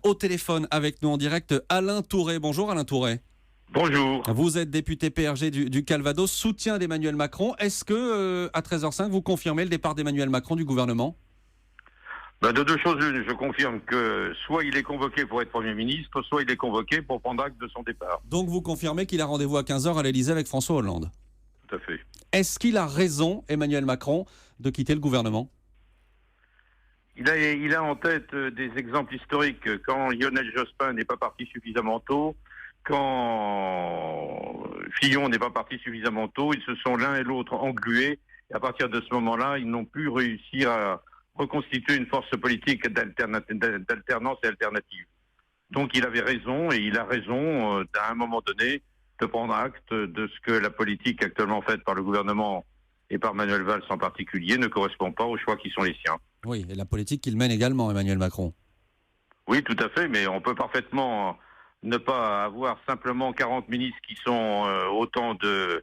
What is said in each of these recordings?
Au téléphone avec nous en direct, Alain Tourret. Bonjour Alain Tourret. Bonjour. Vous êtes député PRG du Calvados, soutien d'Emmanuel Macron. Est-ce que, à 13h05, vous confirmez le départ d'Emmanuel Macron du gouvernement ? De deux choses l'une, je confirme que soit il est convoqué pour être Premier ministre, soit il est convoqué pour prendre acte de son départ. Donc vous confirmez qu'il a rendez-vous à 15h à l'Elysée avec François Hollande. Tout à fait. Est-ce qu'il a raison, Emmanuel Macron, de quitter le gouvernement ? Il a en tête des exemples historiques. Quand Lionel Jospin n'est pas parti suffisamment tôt, quand Fillon n'est pas parti suffisamment tôt, ils se sont l'un et l'autre englués. Et à partir de ce moment-là, ils n'ont pu réussir à reconstituer une force politique d'alternance et alternative. Donc il avait raison, et il a raison, à un moment donné, de prendre acte de ce que la politique actuellement faite par le gouvernement et par Manuel Valls en particulier ne correspond pas aux choix qui sont les siens. Oui, et la politique qu'il mène également, Emmanuel Macron. Oui, tout à fait, mais on peut parfaitement ne pas avoir simplement 40 ministres qui sont autant de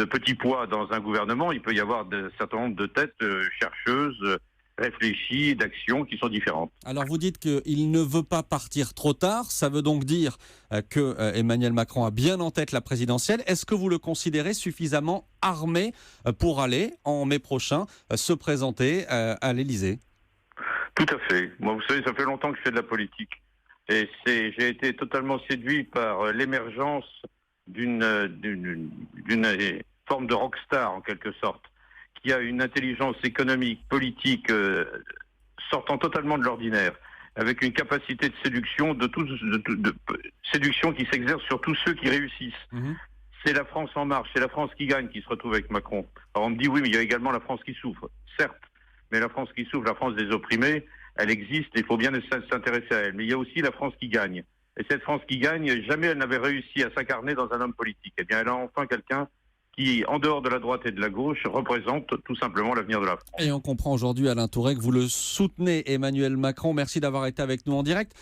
petits pois dans un gouvernement. Il peut y avoir un certain nombre de têtes chercheuses, réfléchies, d'actions qui sont différentes. Alors vous dites qu'il ne veut pas partir trop tard, ça veut donc dire que Emmanuel Macron a bien en tête la présidentielle. Est-ce que vous le considérez suffisamment armé pour aller, en mai prochain, se présenter à l'Elysée ? Tout à fait. Moi, vous savez, ça fait longtemps que je fais de la politique. Et j'ai été totalement séduit par l'émergence d'une forme de rockstar, en quelque sorte, qui a une intelligence économique, politique, sortant totalement de l'ordinaire, avec une capacité de séduction, de séduction qui s'exerce sur tous ceux qui réussissent. Mmh. C'est la France en marche, c'est la France qui gagne qui se retrouve avec Macron. Alors on me dit oui, mais il y a également la France qui souffre. Certes, mais la France qui souffre, la France des opprimés, elle existe et il faut bien s'intéresser à elle. Mais il y a aussi la France qui gagne. Et cette France qui gagne, jamais elle n'avait réussi à s'incarner dans un homme politique. Eh bien, elle a enfin quelqu'un qui, en dehors de la droite et de la gauche, représente tout simplement l'avenir de la France. Et on comprend aujourd'hui, Alain Tourret, que vous le soutenez, Emmanuel Macron. Merci d'avoir été avec nous en direct.